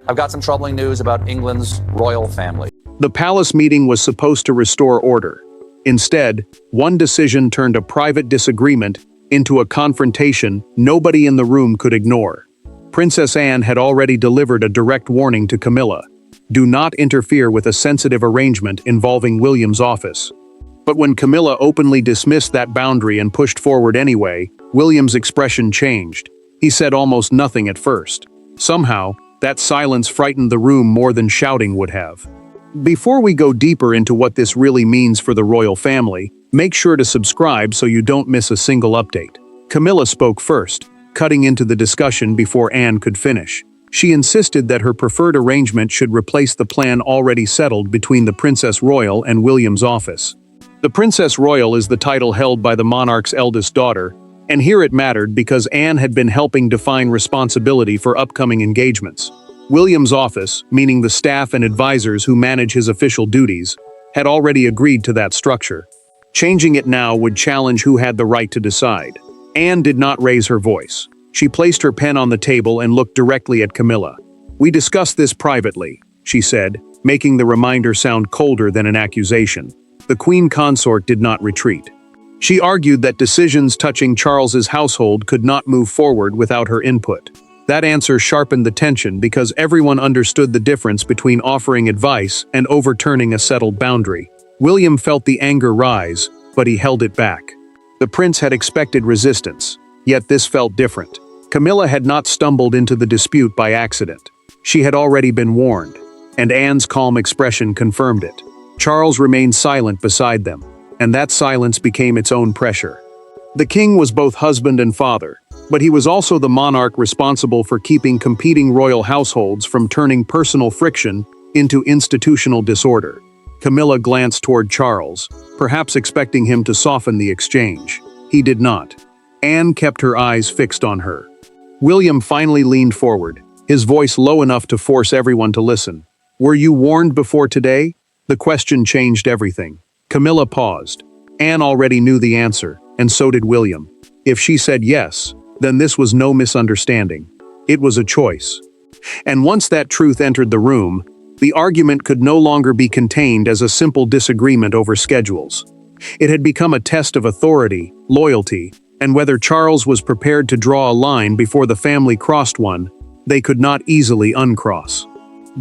I've got some troubling news about England's royal family. The palace meeting was supposed to restore order. Instead, one decision turned a private disagreement into a confrontation nobody in the room could ignore. Princess Anne had already delivered a direct warning to Camilla. Do not interfere with a sensitive arrangement involving William's office. But when Camilla openly dismissed that boundary and pushed forward anyway, William's expression changed. He said almost nothing at first. Somehow, that silence frightened the room more than shouting would have. Before we go deeper into what this really means for the royal family, make sure to subscribe so you don't miss a single update. Camilla spoke first, cutting into the discussion before Anne could finish. She insisted that her preferred arrangement should replace the plan already settled between the Princess Royal and William's office. The Princess Royal is the title held by the monarch's eldest daughter, and here it mattered because Anne had been helping define responsibility for upcoming engagements. William's office, meaning the staff and advisors who manage his official duties, had already agreed to that structure. Changing it now would challenge who had the right to decide. Anne did not raise her voice. She placed her pen on the table and looked directly at Camilla. "We discussed this privately," she said, making the reminder sound colder than an accusation. The Queen Consort did not retreat. She argued that decisions touching Charles's household could not move forward without her input. That answer sharpened the tension because everyone understood the difference between offering advice and overturning a settled boundary. William felt the anger rise, but he held it back. The prince had expected resistance, yet this felt different. Camilla had not stumbled into the dispute by accident. She had already been warned, and Anne's calm expression confirmed it. Charles remained silent beside them, and that silence became its own pressure. The king was both husband and father, but he was also the monarch responsible for keeping competing royal households from turning personal friction into institutional disorder. Camilla glanced toward Charles, perhaps expecting him to soften the exchange. He did not. Anne kept her eyes fixed on her. William finally leaned forward, his voice low enough to force everyone to listen. "Were you warned before today?" The question changed everything. Camilla paused. Anne already knew the answer, and so did William. If she said yes, then this was no misunderstanding. It was a choice. And once that truth entered the room, the argument could no longer be contained as a simple disagreement over schedules. It had become a test of authority, loyalty, and whether Charles was prepared to draw a line before the family crossed one they could not easily uncross.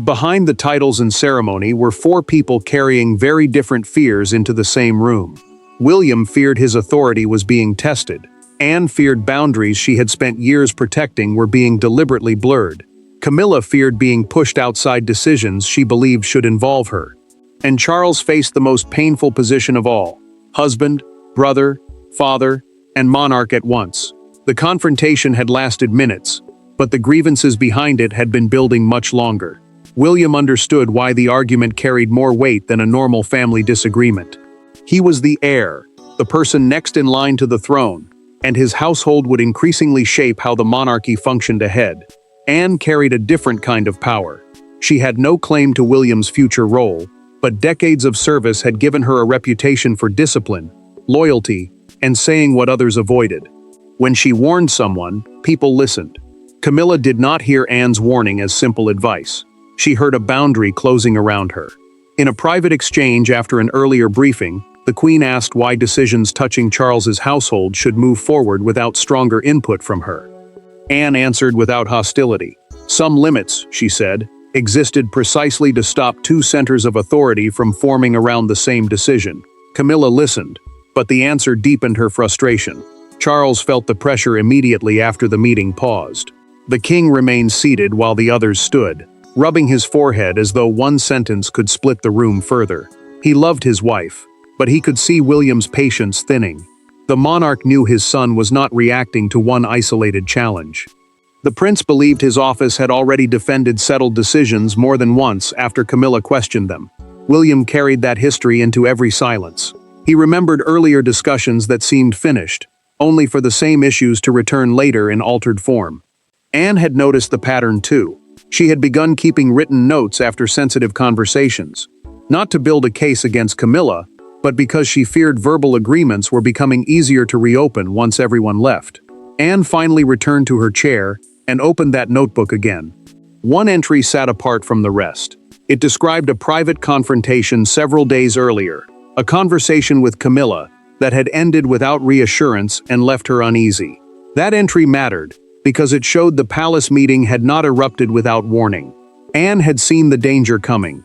Behind the titles and ceremony were four people carrying very different fears into the same room. William feared his authority was being tested. Anne feared boundaries she had spent years protecting were being deliberately blurred. Camilla feared being pushed outside decisions she believed should involve her. And Charles faced the most painful position of all: husband, brother, father, and monarch at once. The confrontation had lasted minutes, but the grievances behind it had been building much longer. William understood why the argument carried more weight than a normal family disagreement. He was the heir, the person next in line to the throne, and his household would increasingly shape how the monarchy functioned ahead. Anne carried a different kind of power. She had no claim to William's future role, but decades of service had given her a reputation for discipline, loyalty, and saying what others avoided. When she warned someone, people listened. Camilla did not hear Anne's warning as simple advice. She heard a boundary closing around her. In a private exchange after an earlier briefing, the Queen asked why decisions touching Charles's household should move forward without stronger input from her. Anne answered without hostility. Some limits, she said, existed precisely to stop two centers of authority from forming around the same decision. Camilla listened, but the answer deepened her frustration. Charles felt the pressure immediately after the meeting paused. The king remained seated while the others stood, rubbing his forehead as though one sentence could split the room further. He loved his wife, but he could see William's patience thinning. The monarch knew his son was not reacting to one isolated challenge. The prince believed his office had already defended settled decisions more than once after Camilla questioned them. William carried that history into every silence. He remembered earlier discussions that seemed finished, only for the same issues to return later in altered form. Anne had noticed the pattern too. She had begun keeping written notes after sensitive conversations, not to build a case against Camilla, but because she feared verbal agreements were becoming easier to reopen once everyone left. Anne finally returned to her chair and opened that notebook again. One entry sat apart from the rest. It described a private confrontation several days earlier, a conversation with Camilla that had ended without reassurance and left her uneasy. That entry mattered because it showed the palace meeting had not erupted without warning. Anne had seen the danger coming.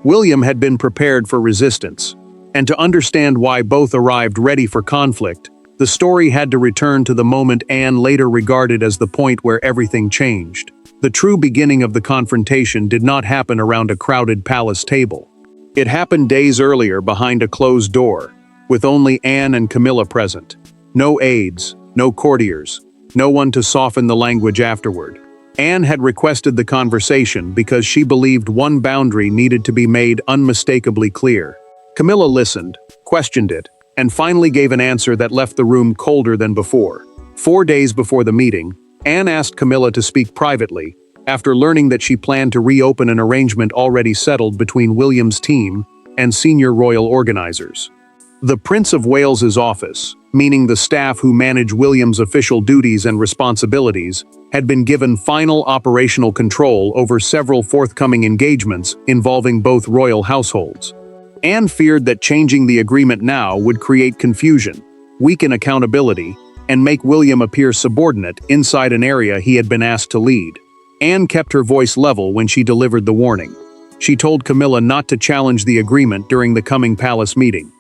William had been prepared for resistance. And to understand why both arrived ready for conflict, the story had to return to the moment Anne later regarded as the point where everything changed. The true beginning of the confrontation did not happen around a crowded palace table. It happened days earlier behind a closed door, with only Anne and Camilla present. No aides, no courtiers, no one to soften the language afterward. Anne had requested the conversation because she believed one boundary needed to be made unmistakably clear. Camilla listened, questioned it, and finally gave an answer that left the room colder than before. 4 days before the meeting, Anne asked Camilla to speak privately, after learning that she planned to reopen an arrangement already settled between William's team and senior royal organizers. The Prince of Wales's office, meaning the staff who manage William's official duties and responsibilities, had been given final operational control over several forthcoming engagements involving both royal households. Anne feared that changing the agreement now would create confusion, weaken accountability, and make William appear subordinate inside an area he had been asked to lead. Anne kept her voice level when she delivered the warning. She told Camilla not to challenge the agreement during the coming palace meeting.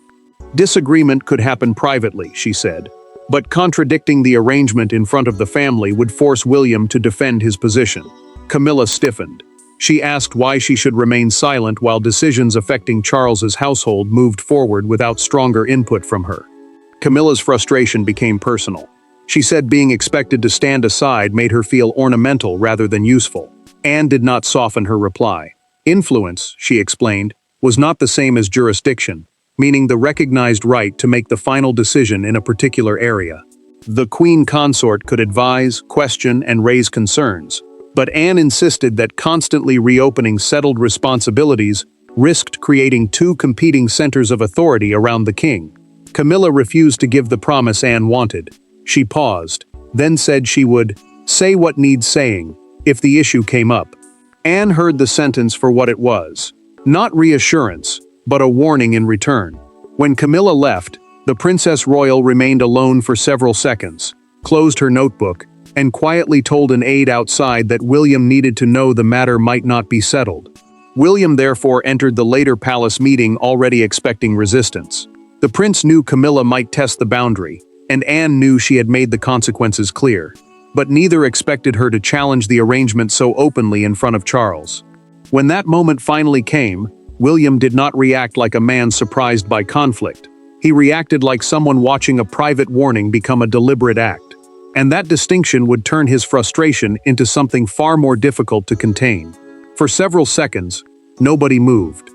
Disagreement could happen privately, she said, but contradicting the arrangement in front of the family would force William to defend his position. Camilla stiffened. She asked why she should remain silent while decisions affecting Charles's household moved forward without stronger input from her. Camilla's frustration became personal. She said being expected to stand aside made her feel ornamental rather than useful. Anne did not soften her reply. Influence, she explained, was not the same as jurisdiction, meaning the recognized right to make the final decision in a particular area. The Queen Consort could advise, question, and raise concerns, but Anne insisted that constantly reopening settled responsibilities risked creating two competing centers of authority around the king. Camilla refused to give the promise Anne wanted. She paused, then said she would say what needs saying if the issue came up. Anne heard the sentence for what it was. Not reassurance, but a warning in return. When Camilla left, the Princess Royal remained alone for several seconds, closed her notebook, and quietly told an aide outside that William needed to know the matter might not be settled. William therefore entered the later palace meeting already expecting resistance. The prince knew Camilla might test the boundary, and Anne knew she had made the consequences clear, but neither expected her to challenge the arrangement so openly in front of Charles. When that moment finally came, William did not react like a man surprised by conflict. He reacted like someone watching a private warning become a deliberate act. And that distinction would turn his frustration into something far more difficult to contain. For several seconds, nobody moved.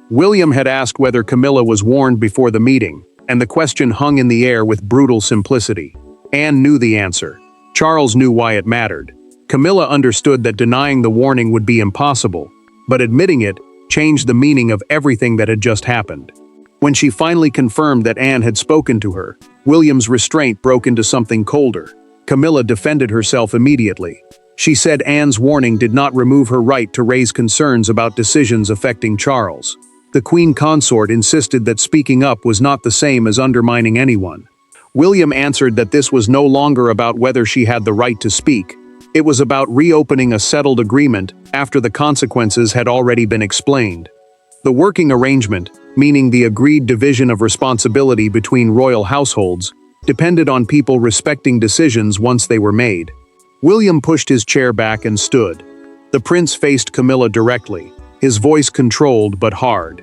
William had asked whether Camilla was warned before the meeting, and the question hung in the air with brutal simplicity. Anne knew the answer. Charles knew why it mattered. Camilla understood that denying the warning would be impossible, but admitting it changed the meaning of everything that had just happened. When she finally confirmed that Anne had spoken to her, William's restraint broke into something colder. Camilla defended herself immediately. She said Anne's warning did not remove her right to raise concerns about decisions affecting Charles. The Queen Consort insisted that speaking up was not the same as undermining anyone. William answered that this was no longer about whether she had the right to speak. It was about reopening a settled agreement after the consequences had already been explained. The working arrangement, meaning the agreed division of responsibility between royal households, depended on people respecting decisions once they were made. William pushed his chair back and stood. The prince faced Camilla directly, his voice controlled but hard.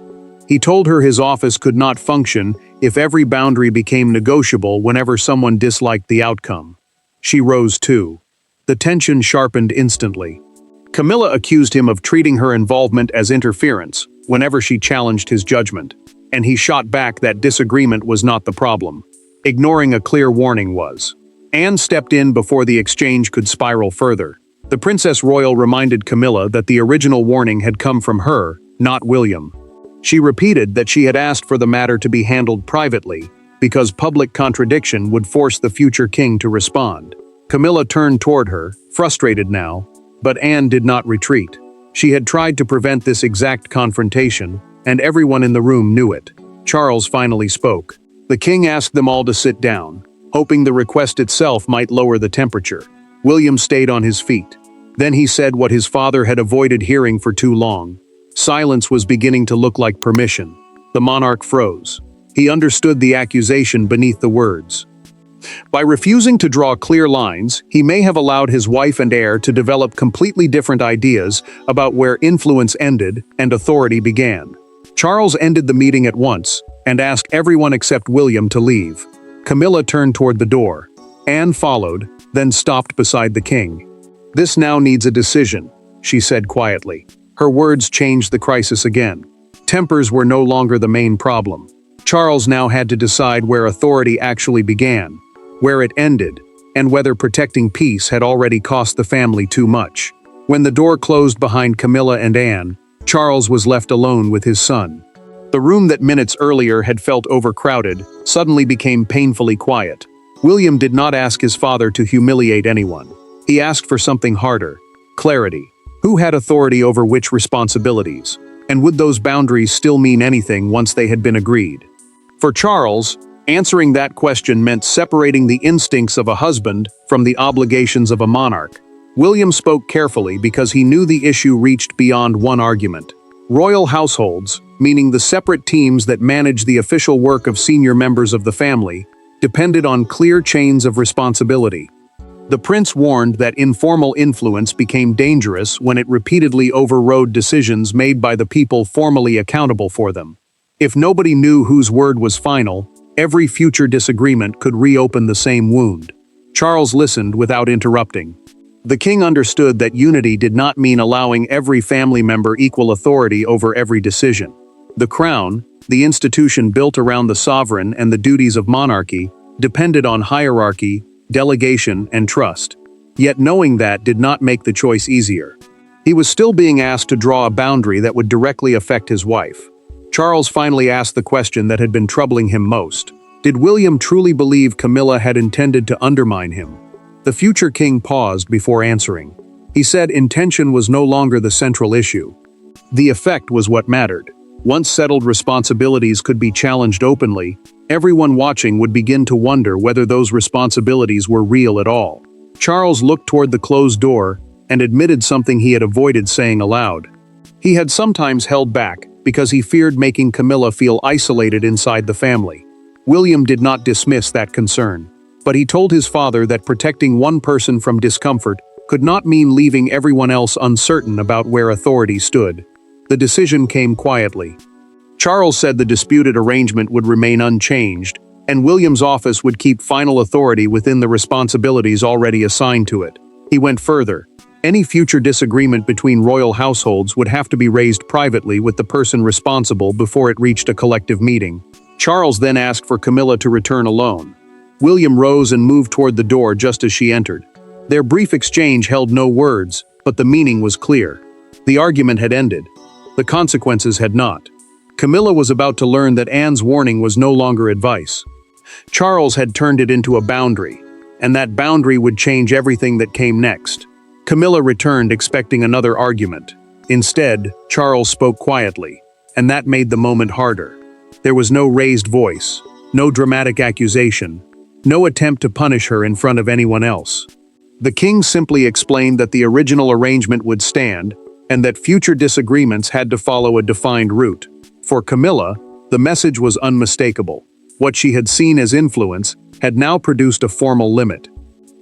He told her his office could not function if every boundary became negotiable whenever someone disliked the outcome. She rose too. The tension sharpened instantly. Camilla accused him of treating her involvement as interference whenever she challenged his judgment, and he shot back that disagreement was not the problem. Ignoring a clear warning was. Anne stepped in before the exchange could spiral further. The Princess Royal reminded Camilla that the original warning had come from her, not William. She repeated that she had asked for the matter to be handled privately, because public contradiction would force the future king to respond. Camilla turned toward her, frustrated now. But Anne did not retreat. She had tried to prevent this exact confrontation, and everyone in the room knew it. Charles finally spoke. The king asked them all to sit down, hoping the request itself might lower the temperature. William stayed on his feet. Then he said what his father had avoided hearing for too long. Silence was beginning to look like permission. The monarch froze. He understood the accusation beneath the words. By refusing to draw clear lines, he may have allowed his wife and heir to develop completely different ideas about where influence ended and authority began. Charles ended the meeting at once and asked everyone except William to leave. Camilla turned toward the door. Anne followed, then stopped beside the king. "This now needs a decision," she said quietly. Her words changed the crisis again. Tempers were no longer the main problem. Charles now had to decide where authority actually began, where it ended, and whether protecting peace had already cost the family too much. When the door closed behind Camilla and Anne, Charles was left alone with his son. The room that minutes earlier had felt overcrowded suddenly became painfully quiet. William did not ask his father to humiliate anyone. He asked for something harder: clarity. Who had authority over which responsibilities? And would those boundaries still mean anything once they had been agreed? For Charles, answering that question meant separating the instincts of a husband from the obligations of a monarch. William spoke carefully because he knew the issue reached beyond one argument. Royal households, meaning the separate teams that manage the official work of senior members of the family, depended on clear chains of responsibility. The prince warned that informal influence became dangerous when it repeatedly overrode decisions made by the people formally accountable for them. If nobody knew whose word was final, every future disagreement could reopen the same wound. Charles listened without interrupting. The king understood that unity did not mean allowing every family member equal authority over every decision. The crown, the institution built around the sovereign and the duties of monarchy, depended on hierarchy, delegation, and trust. Yet knowing that did not make the choice easier. He was still being asked to draw a boundary that would directly affect his wife. Charles finally asked the question that had been troubling him most. Did William truly believe Camilla had intended to undermine him? The future king paused before answering. He said intention was no longer the central issue. The effect was what mattered. Once settled responsibilities could be challenged openly, everyone watching would begin to wonder whether those responsibilities were real at all. Charles looked toward the closed door and admitted something he had avoided saying aloud. He had sometimes held back because he feared making Camilla feel isolated inside the family. William did not dismiss that concern, but he told his father that protecting one person from discomfort could not mean leaving everyone else uncertain about where authority stood. The decision came quietly. Charles said the disputed arrangement would remain unchanged, and William's office would keep final authority within the responsibilities already assigned to it. He went further. Any future disagreement between royal households would have to be raised privately with the person responsible before it reached a collective meeting. Charles then asked for Camilla to return alone. William rose and moved toward the door just as she entered. Their brief exchange held no words, but the meaning was clear. The argument had ended. The consequences had not. Camilla was about to learn that Anne's warning was no longer advice. Charles had turned it into a boundary, and that boundary would change everything that came next. Camilla returned expecting another argument. Instead, Charles spoke quietly, and that made the moment harder. There was no raised voice, no dramatic accusation, no attempt to punish her in front of anyone else. The king simply explained that the original arrangement would stand, and that future disagreements had to follow a defined route. For Camilla, the message was unmistakable. What she had seen as influence had now produced a formal limit.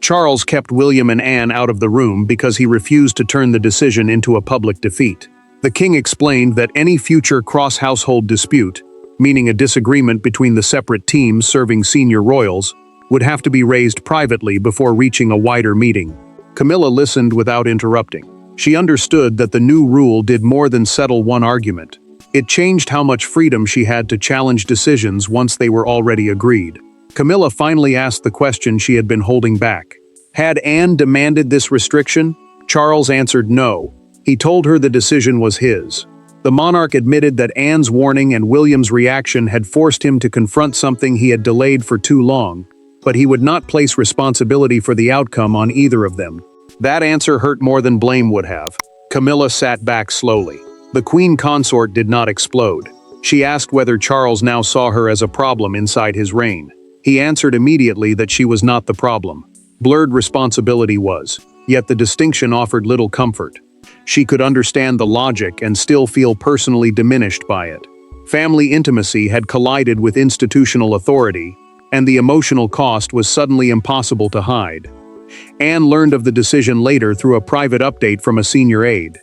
Charles kept William and Anne out of the room because he refused to turn the decision into a public defeat. The king explained that any future cross-household dispute, meaning a disagreement between the separate teams serving senior royals, would have to be raised privately before reaching a wider meeting. Camilla listened without interrupting. She understood that the new rule did more than settle one argument. It changed how much freedom she had to challenge decisions once they were already agreed. Camilla finally asked the question she had been holding back. Had Anne demanded this restriction? Charles answered no. He told her the decision was his. The monarch admitted that Anne's warning and William's reaction had forced him to confront something he had delayed for too long, but he would not place responsibility for the outcome on either of them. That answer hurt more than blame would have. Camilla sat back slowly. The queen consort did not explode. She asked whether Charles now saw her as a problem inside his reign. He answered immediately that she was not the problem. Blurred responsibility was, yet the distinction offered little comfort. She could understand the logic and still feel personally diminished by it. Family intimacy had collided with institutional authority, and the emotional cost was suddenly impossible to hide. Anne learned of the decision later through a private update from a senior aide.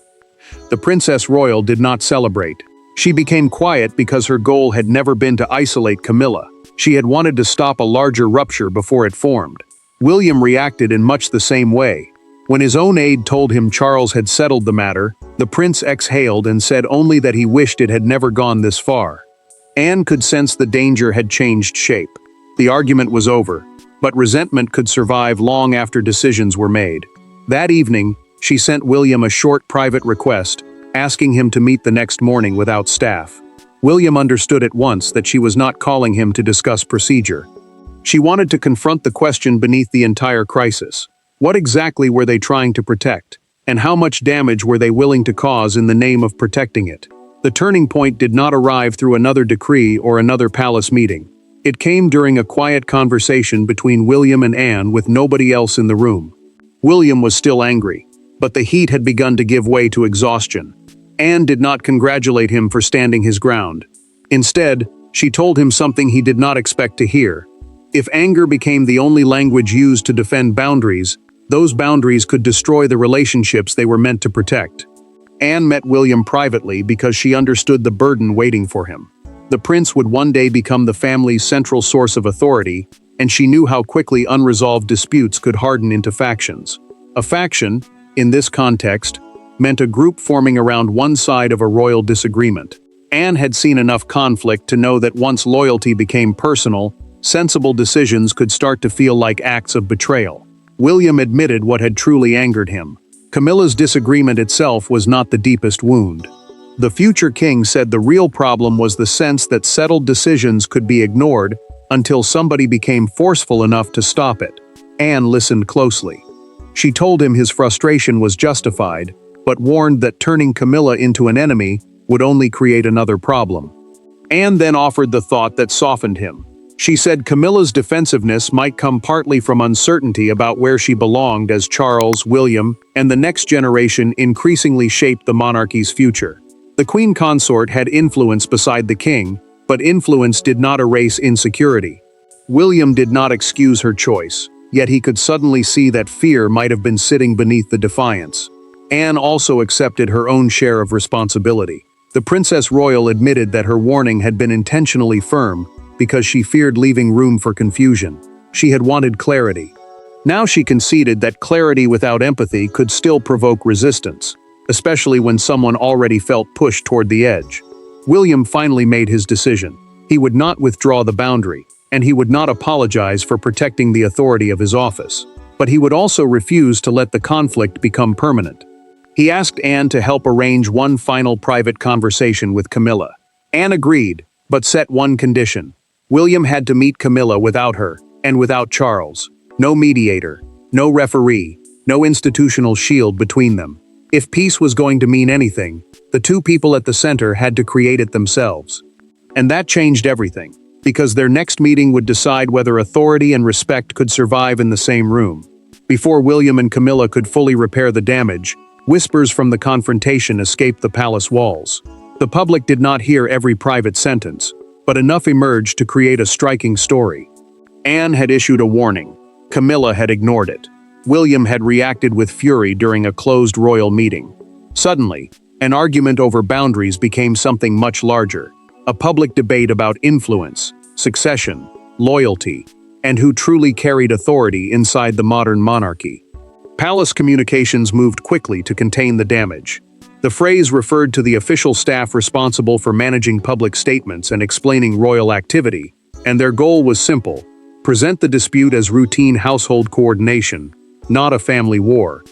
The Princess Royal did not celebrate. She became quiet because her goal had never been to isolate Camilla. She had wanted to stop a larger rupture before it formed. William reacted in much the same way. When his own aide told him Charles had settled the matter, the prince exhaled and said only that he wished it had never gone this far. Anne could sense the danger had changed shape. The argument was over, but resentment could survive long after decisions were made. That evening, she sent William a short private request, asking him to meet the next morning without staff. William understood at once that she was not calling him to discuss procedure. She wanted to confront the question beneath the entire crisis. What exactly were they trying to protect? And how much damage were they willing to cause in the name of protecting it? The turning point did not arrive through another decree or another palace meeting. It came during a quiet conversation between William and Anne with nobody else in the room. William was still angry, but the heat had begun to give way to exhaustion. Anne did not congratulate him for standing his ground. Instead, she told him something he did not expect to hear. If anger became the only language used to defend boundaries, those boundaries could destroy the relationships they were meant to protect. Anne met William privately because she understood the burden waiting for him. The prince would one day become the family's central source of authority, and she knew how quickly unresolved disputes could harden into factions. A faction, in this context, meant a group forming around one side of a royal disagreement. Anne had seen enough conflict to know that once loyalty became personal, sensible decisions could start to feel like acts of betrayal. William admitted what had truly angered him. Camilla's disagreement itself was not the deepest wound. The future king said the real problem was the sense that settled decisions could be ignored until somebody became forceful enough to stop it. Anne listened closely. She told him his frustration was justified, but warned that turning Camilla into an enemy would only create another problem. Anne then offered the thought that softened him. She said Camilla's defensiveness might come partly from uncertainty about where she belonged as Charles, William, and the next generation increasingly shaped the monarchy's future. The queen consort had influence beside the king, but influence did not erase insecurity. William did not excuse her choice, yet he could suddenly see that fear might have been sitting beneath the defiance. Anne also accepted her own share of responsibility. The Princess Royal admitted that her warning had been intentionally firm, because she feared leaving room for confusion. She had wanted clarity. Now she conceded that clarity without empathy could still provoke resistance, especially when someone already felt pushed toward the edge. William finally made his decision. He would not withdraw the boundary, and he would not apologize for protecting the authority of his office. But he would also refuse to let the conflict become permanent. He asked Anne to help arrange one final private conversation with Camilla. Anne agreed, but set one condition. William had to meet Camilla without her, and without Charles. No mediator, no referee, no institutional shield between them. If peace was going to mean anything, the two people at the center had to create it themselves. And that changed everything, because their next meeting would decide whether authority and respect could survive in the same room. Before William and Camilla could fully repair the damage, whispers from the confrontation escaped the palace walls. The public did not hear every private sentence, but enough emerged to create a striking story. Anne had issued a warning. Camilla had ignored it. William had reacted with fury during a closed royal meeting. Suddenly, an argument over boundaries became something much larger. A public debate about influence, succession, loyalty, and who truly carried authority inside the modern monarchy. Palace communications moved quickly to contain the damage. The phrase referred to the official staff responsible for managing public statements and explaining royal activity, and their goal was simple: present the dispute as routine household coordination, not a family war.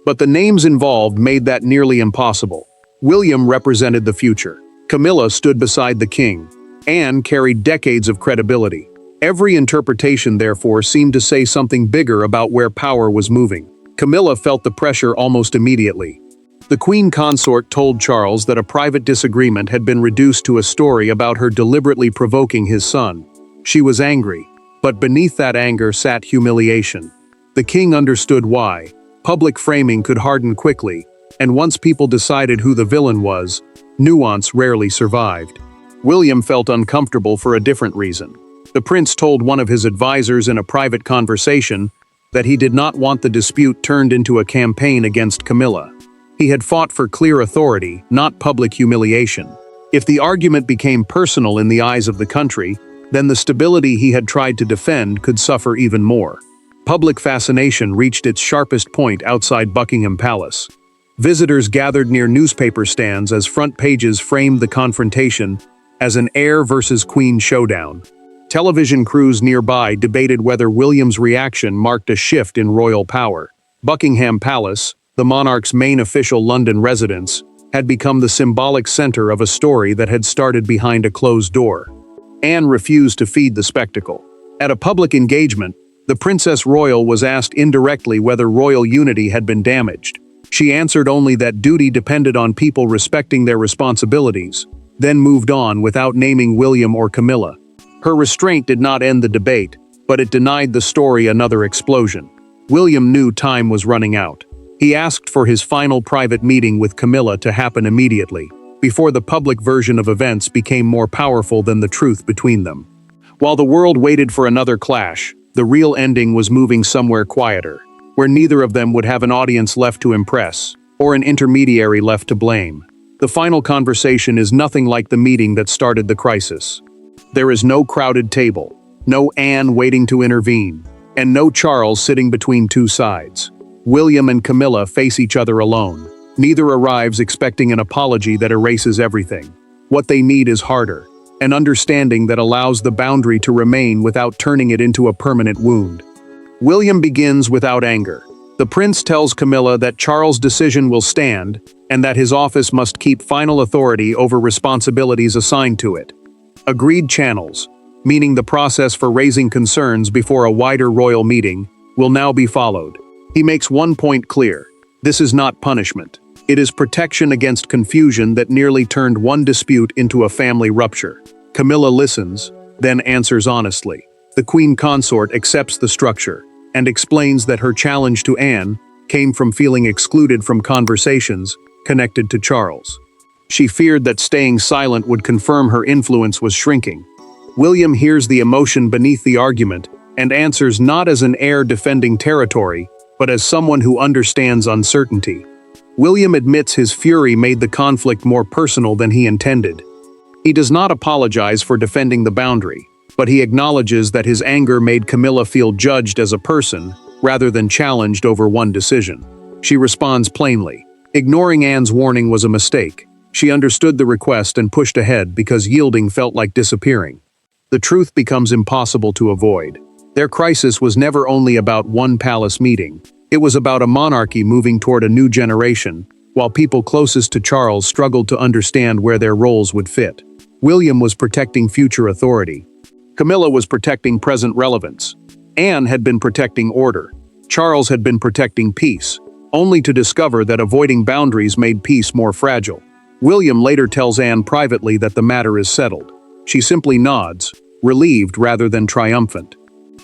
But the names involved made that nearly impossible. William represented the future. Camilla stood beside the king. Anne carried decades of credibility. Every interpretation, therefore, seemed to say something bigger about where power was moving. Camilla felt the pressure almost immediately. The queen consort told Charles that a private disagreement had been reduced to a story about her deliberately provoking his son. She was angry, but beneath that anger sat humiliation. The king understood why. Public framing could harden quickly, and once people decided who the villain was, nuance rarely survived. William felt uncomfortable for a different reason. The prince told one of his advisors in a private conversation that he did not want the dispute turned into a campaign against Camilla. He had fought for clear authority, not public humiliation. If the argument became personal in the eyes of the country, then the stability he had tried to defend could suffer even more. Public fascination reached its sharpest point outside Buckingham Palace. Visitors gathered near newspaper stands as front pages framed the confrontation as an heir versus queen showdown. Television crews nearby debated whether William's reaction marked a shift in royal power. Buckingham Palace, the monarch's main official London residence, had become the symbolic center of a story that had started behind a closed door. Anne refused to feed the spectacle. At a public engagement, the Princess Royal was asked indirectly whether royal unity had been damaged. She answered only that duty depended on people respecting their responsibilities, then moved on without naming William or Camilla. Her restraint did not end the debate, but it denied the story another explosion. William knew time was running out. He asked for his final private meeting with Camilla to happen immediately, before the public version of events became more powerful than the truth between them. While the world waited for another clash, the real ending was moving somewhere quieter, where neither of them would have an audience left to impress, or an intermediary left to blame. The final conversation is nothing like the meeting that started the crisis. There is no crowded table, no Anne waiting to intervene, and no Charles sitting between two sides. William and Camilla face each other alone. Neither arrives expecting an apology that erases everything. What they need is harder, an understanding that allows the boundary to remain without turning it into a permanent wound. William begins without anger. The prince tells Camilla that Charles' decision will stand, and that his office must keep final authority over responsibilities assigned to it. Agreed channels, meaning the process for raising concerns before a wider royal meeting, will now be followed. He makes one point clear: this is not punishment. It is protection against confusion that nearly turned one dispute into a family rupture. Camilla listens, then answers honestly. The queen consort accepts the structure and explains that her challenge to Anne came from feeling excluded from conversations connected to Charles. She feared that staying silent would confirm her influence was shrinking. William hears the emotion beneath the argument and answers not as an heir defending territory, but as someone who understands uncertainty. William admits his fury made the conflict more personal than he intended. He does not apologize for defending the boundary, but he acknowledges that his anger made Camilla feel judged as a person, rather than challenged over one decision. She responds plainly. Ignoring Anne's warning was a mistake. She understood the request and pushed ahead because yielding felt like disappearing. The truth becomes impossible to avoid. Their crisis was never only about one palace meeting. It was about a monarchy moving toward a new generation, while people closest to Charles struggled to understand where their roles would fit. William was protecting future authority. Camilla was protecting present relevance. Anne had been protecting order. Charles had been protecting peace, only to discover that avoiding boundaries made peace more fragile. William later tells Anne privately that the matter is settled. She simply nods, relieved rather than triumphant.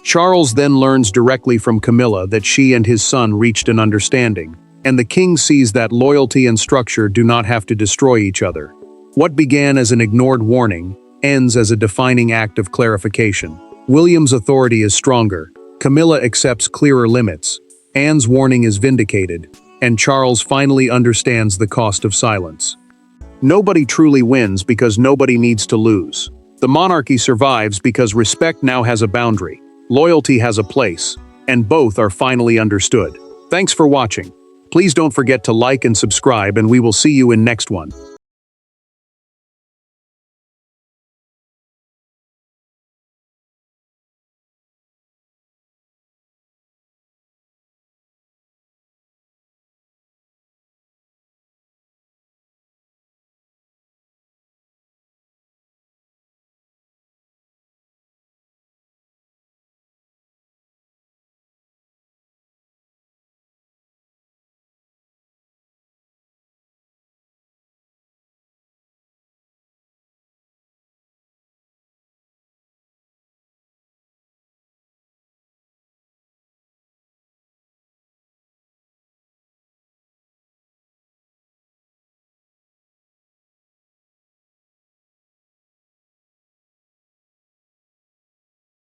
Charles then learns directly from Camilla that she and his son reached an understanding, and the king sees that loyalty and structure do not have to destroy each other. What began as an ignored warning ends as a defining act of clarification. William's authority is stronger, Camilla accepts clearer limits, Anne's warning is vindicated, and Charles finally understands the cost of silence. Nobody truly wins because nobody needs to lose. The monarchy survives because respect now has a boundary, loyalty has a place, and both are finally understood. Thanks for watching. Please don't forget to like and subscribe, and we will see you in next one.